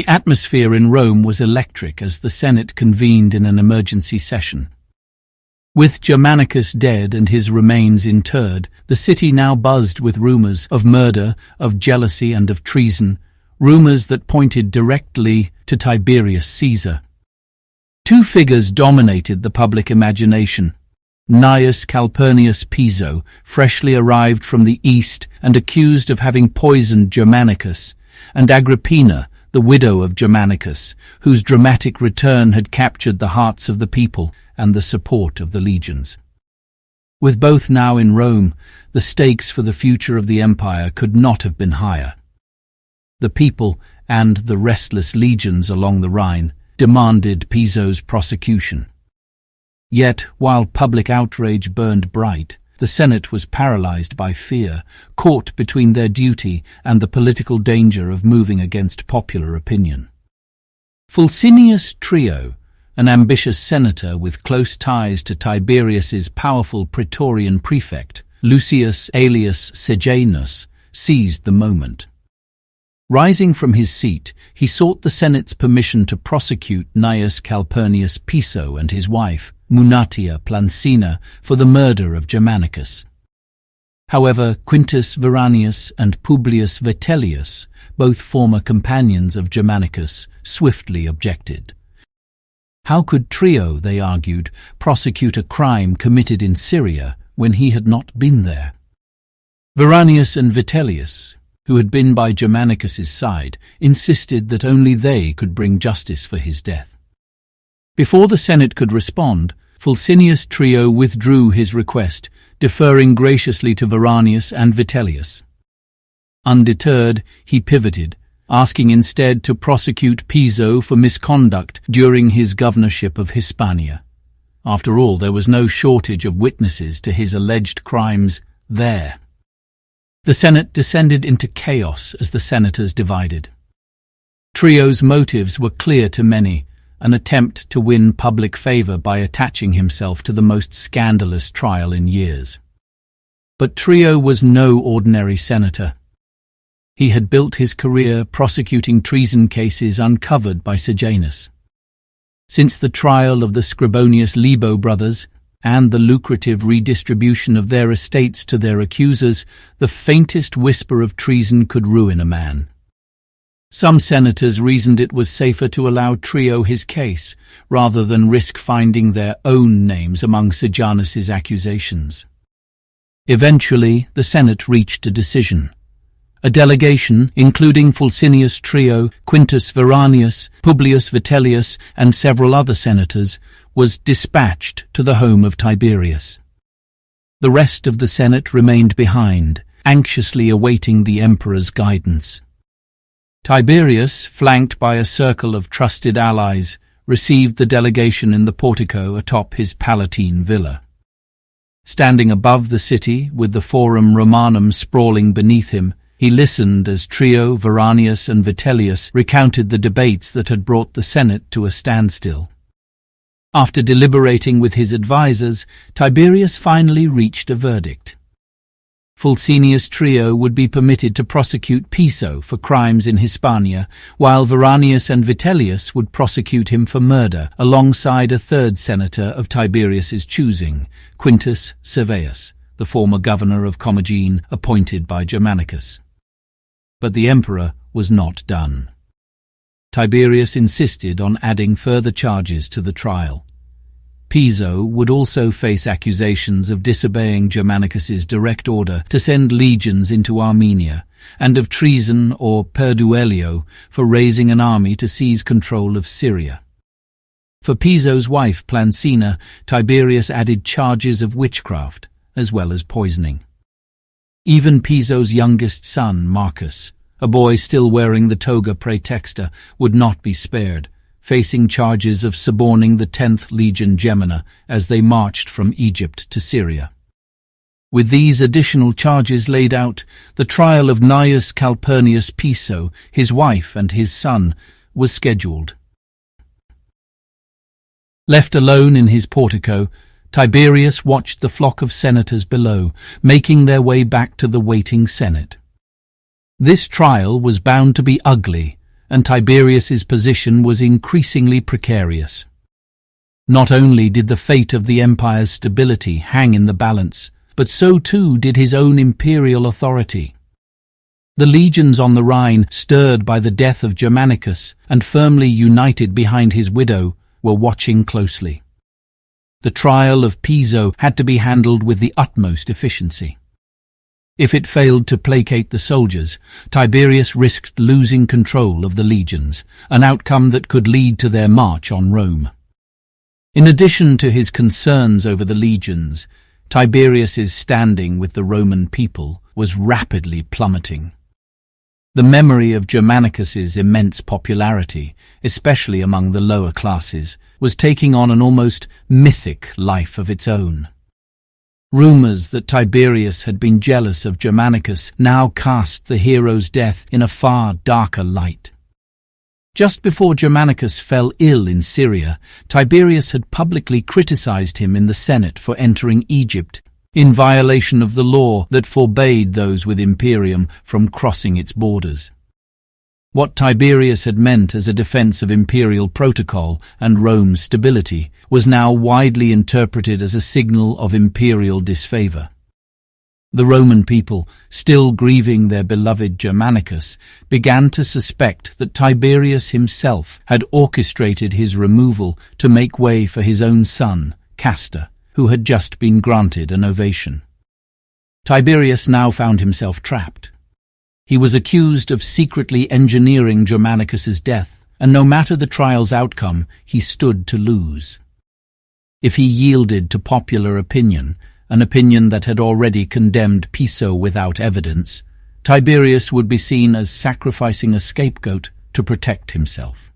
The atmosphere in Rome was electric as the Senate convened in an emergency session. With Germanicus dead and his remains interred, the city now buzzed with rumors of murder, of jealousy, and of treason, rumors that pointed directly to Tiberius Caesar. Two figures dominated the public imagination: Gnaeus Calpurnius Piso, freshly arrived from the east and accused of having poisoned Germanicus, and Agrippina, the widow of Germanicus, whose dramatic return had captured the hearts of the people and the support of the legions. With both now in Rome, the stakes for the future of the empire could not have been higher. The people and the restless legions along the Rhine demanded Piso's prosecution. Yet, while public outrage burned bright, the Senate was paralyzed by fear, caught between their duty and the political danger of moving against popular opinion. Fulcinius Trio, an ambitious senator with close ties to Tiberius's powerful praetorian prefect, Lucius alias Sejanus, seized the moment. Rising from his seat, he sought the Senate's permission to prosecute Gnaeus Calpurnius Piso and his wife, Munatia Plancina, for the murder of Germanicus. However, Quintus Veranius and Publius Vitellius, both former companions of Germanicus, swiftly objected. How could Trio, they argued, prosecute a crime committed in Syria when he had not been there? Veranius and Vitellius, who had been by Germanicus's side, insisted that only they could bring justice for his death. Before the Senate could respond, Fulcinius Trio withdrew his request, deferring graciously to Veranius and Vitellius. Undeterred, he pivoted, asking instead to prosecute Piso for misconduct during his governorship of Hispania. After all, there was no shortage of witnesses to his alleged crimes there. The Senate descended into chaos as the senators divided. Trio's motives were clear to many, an attempt to win public favor by attaching himself to the most scandalous trial in years. But Trio was no ordinary senator. He had built his career prosecuting treason cases uncovered by Sejanus. Since the trial of the Scribonius Libo brothers and the lucrative redistribution of their estates to their accusers, the faintest whisper of treason could ruin a man. Some senators reasoned it was safer to allow Trio his case, rather than risk finding their own names among Sejanus's accusations. Eventually, the Senate reached a decision. A delegation, including Fulcinius Trio, Quintus Veranius, Publius Vitellius, and several other senators, was dispatched to the home of Tiberius. The rest of the Senate remained behind, anxiously awaiting the emperor's guidance. Tiberius, flanked by a circle of trusted allies, received the delegation in the portico atop his Palatine villa. Standing above the city, with the Forum Romanum sprawling beneath him, he listened as Trio, Veranius, and Vitellius recounted the debates that had brought the Senate to a standstill. After deliberating with his advisers, Tiberius finally reached a verdict. Fulcinius Trio would be permitted to prosecute Piso for crimes in Hispania, while Veranius and Vitellius would prosecute him for murder, alongside a third senator of Tiberius's choosing, Quintus Serveus, the former governor of Commagene, appointed by Germanicus. But the emperor was not done. Tiberius insisted on adding further charges to the trial. Piso would also face accusations of disobeying Germanicus's direct order to send legions into Armenia, and of treason or perduello for raising an army to seize control of Syria. For Piso's wife Plancina, Tiberius added charges of witchcraft, as well as poisoning. Even Piso's youngest son, Marcus, a boy still wearing the toga praetexta, would not be spared, facing charges of suborning the 10th Legion Gemina as they marched from Egypt to Syria. With these additional charges laid out, the trial of Gnaeus Calpurnius Piso, his wife and his son, was scheduled. Left alone in his portico, Tiberius watched the flock of senators below, making their way back to the waiting Senate. This trial was bound to be ugly, and Tiberius's position was increasingly precarious. Not only did the fate of the empire's stability hang in the balance, but so too did his own imperial authority. The legions on the Rhine, stirred by the death of Germanicus and firmly united behind his widow, were watching closely. The trial of Piso had to be handled with the utmost efficiency. If it failed to placate the soldiers, Tiberius risked losing control of the legions, an outcome that could lead to their march on Rome. In addition to his concerns over the legions, Tiberius's standing with the Roman people was rapidly plummeting. The memory of Germanicus's immense popularity, especially among the lower classes, was taking on an almost mythic life of its own. Rumors that Tiberius had been jealous of Germanicus now cast the hero's death in a far darker light. Just before Germanicus fell ill in Syria, Tiberius had publicly criticized him in the Senate for entering Egypt, in violation of the law that forbade those with Imperium from crossing its borders. What Tiberius had meant as a defense of imperial protocol and Rome's stability was now widely interpreted as a signal of imperial disfavor. The Roman people, still grieving their beloved Germanicus, began to suspect that Tiberius himself had orchestrated his removal to make way for his own son, Castor, who had just been granted an ovation. Tiberius now found himself trapped. He was accused of secretly engineering Germanicus's death, and no matter the trial's outcome, he stood to lose. If he yielded to popular opinion, an opinion that had already condemned Piso without evidence, Tiberius would be seen as sacrificing a scapegoat to protect himself.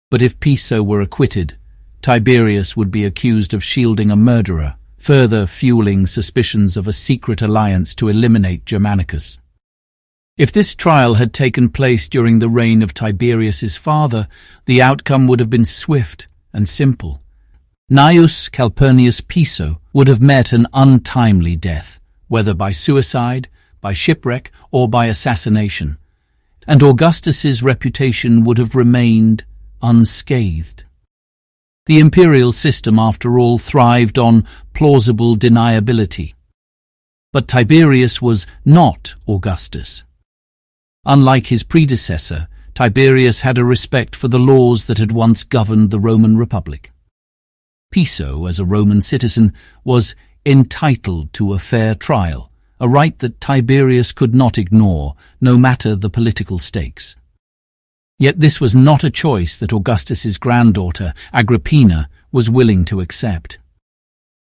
But if Piso were acquitted, Tiberius would be accused of shielding a murderer, further fueling suspicions of a secret alliance to eliminate Germanicus. If this trial had taken place during the reign of Tiberius's father, the outcome would have been swift and simple. Gnaeus Calpurnius Piso would have met an untimely death, whether by suicide, by shipwreck, or by assassination, and Augustus's reputation would have remained unscathed. The imperial system, after all, thrived on plausible deniability. But Tiberius was not Augustus. Unlike his predecessor, Tiberius had a respect for the laws that had once governed the Roman Republic. Piso, as a Roman citizen, was entitled to a fair trial, a right that Tiberius could not ignore, no matter the political stakes. Yet this was not a choice that Augustus's granddaughter, Agrippina, was willing to accept.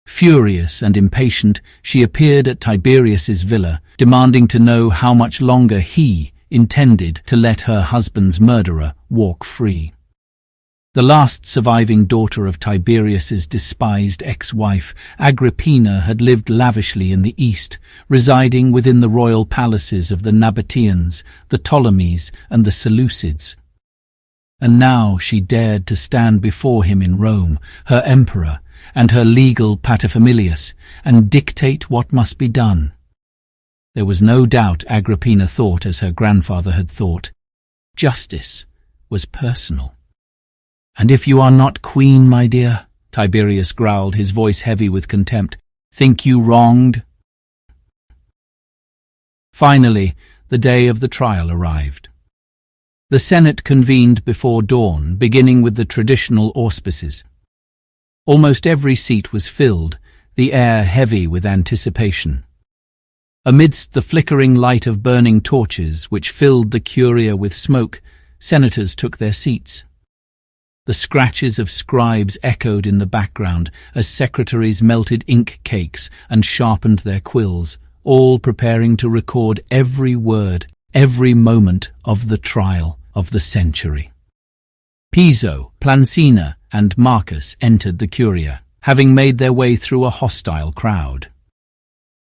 Furious and impatient, she appeared at Tiberius's villa, demanding to know how much longer he intended to let her husband's murderer walk free. The last surviving daughter of Tiberius's despised ex-wife, Agrippina, had lived lavishly in the east, residing within the royal palaces of the Nabateans, the Ptolemies, and the Seleucids. And now she dared to stand before him in Rome, her emperor, and her legal paterfamilias, and dictate what must be done. There was no doubt Agrippina thought as her grandfather had thought. Justice was personal. "And if you are not queen, my dear," Tiberius growled, his voice heavy with contempt, "think you wronged?" Finally, the day of the trial arrived. The Senate convened before dawn, beginning with the traditional auspices. Almost every seat was filled, the air heavy with anticipation. Amidst the flickering light of burning torches, which filled the curia with smoke, senators took their seats. The scratches of scribes echoed in the background as secretaries melted ink cakes and sharpened their quills, all preparing to record every word, every moment of the trial of the century. Piso, Plancina, and Marcus entered the curia, having made their way through a hostile crowd.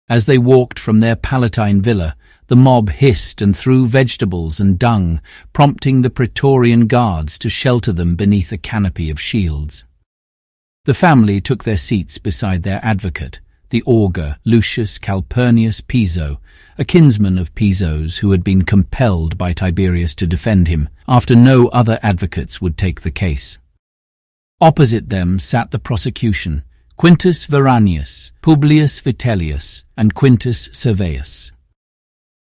As they walked from their Palatine villa, the mob hissed and threw vegetables and dung, prompting the Praetorian guards to shelter them beneath a canopy of shields. The family took their seats beside their advocate, the augur Lucius Calpurnius Piso, a kinsman of Piso's who had been compelled by Tiberius to defend him, after no other advocates would take the case. Opposite them sat the prosecution, Quintus Veranius, Publius Vitellius, and Quintus Serveus.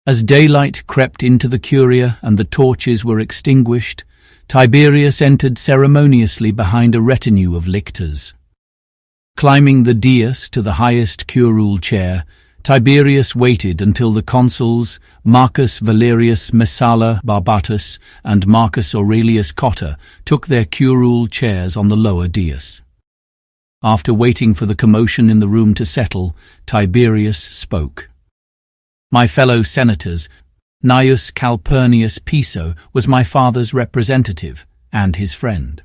As daylight crept into the curia and the torches were extinguished, Tiberius entered ceremoniously behind a retinue of lictors. Climbing the dais to the highest curule chair, Tiberius waited until the consuls Marcus Valerius Messala Barbatus and Marcus Aurelius Cotta took their curule chairs on the lower dais. After waiting for the commotion in the room to settle, Tiberius spoke. "My fellow senators, Gnaeus Calpurnius Piso was my father's representative and his friend.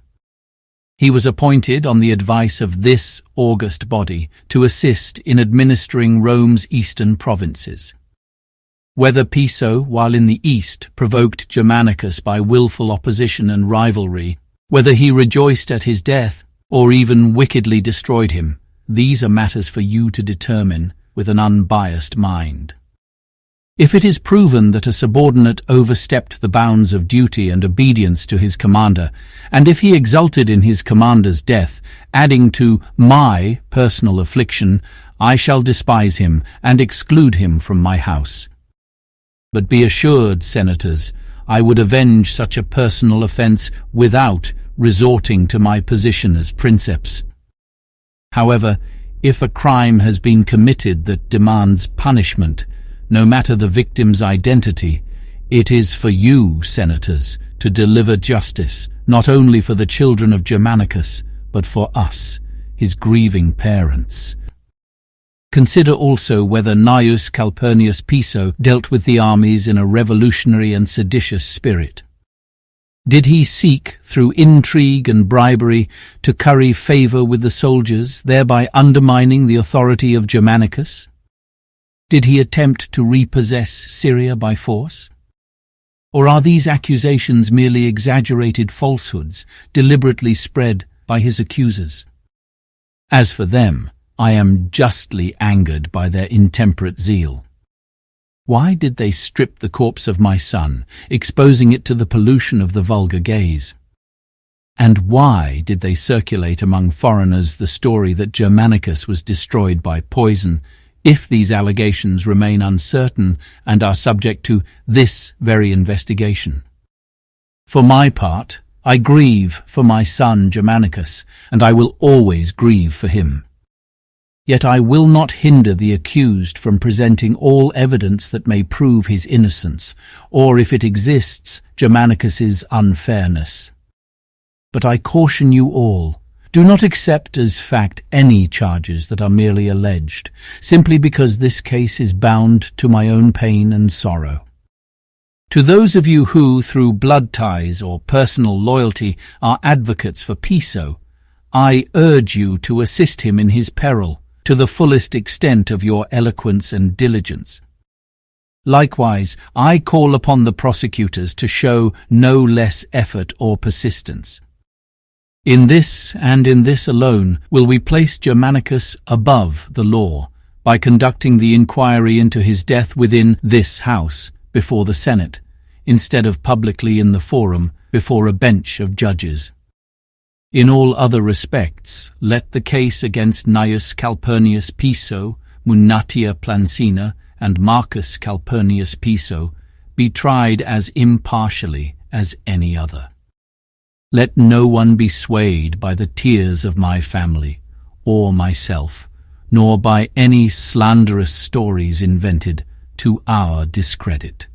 He was appointed on the advice of this august body to assist in administering Rome's eastern provinces. Whether Piso, while in the east, provoked Germanicus by willful opposition and rivalry, whether he rejoiced at his death, or even wickedly destroyed him, these are matters for you to determine with an unbiased mind. If it is proven that a subordinate overstepped the bounds of duty and obedience to his commander, and if he exulted in his commander's death, adding to my personal affliction, I shall despise him and exclude him from my house. But be assured, senators, I would avenge such a personal offence without resorting to my position as princeps. However, if a crime has been committed that demands punishment, no matter the victim's identity, it is for you, senators, to deliver justice, not only for the children of Germanicus, but for us, his grieving parents. Consider also whether Gnaeus Calpurnius Piso dealt with the armies in a revolutionary and seditious spirit. Did he seek, through intrigue and bribery, to curry favour with the soldiers, thereby undermining the authority of Germanicus? Did he attempt to repossess Syria by force? Or are these accusations merely exaggerated falsehoods deliberately spread by his accusers? As for them, I am justly angered by their intemperate zeal. Why did they strip the corpse of my son, exposing it to the pollution of the vulgar gaze? And why did they circulate among foreigners the story that Germanicus was destroyed by poison, if these allegations remain uncertain and are subject to this very investigation? For my part, I grieve for my son Germanicus, and I will always grieve for him. Yet I will not hinder the accused from presenting all evidence that may prove his innocence, or, if it exists, Germanicus's unfairness. But I caution you all, do not accept as fact any charges that are merely alleged, simply because this case is bound to my own pain and sorrow. To those of you who, through blood ties or personal loyalty, are advocates for Piso, I urge you to assist him in his peril, to the fullest extent of your eloquence and diligence. Likewise, I call upon the prosecutors to show no less effort or persistence. In this, and in this alone, will we place Germanicus above the law, by conducting the inquiry into his death within this house, before the Senate, instead of publicly in the forum, before a bench of judges. In all other respects, let the case against Gnaeus Calpurnius Piso, Munatia Plancina, and Marcus Calpurnius Piso be tried as impartially as any other. Let no one be swayed by the tears of my family, or myself, nor by any slanderous stories invented to our discredit.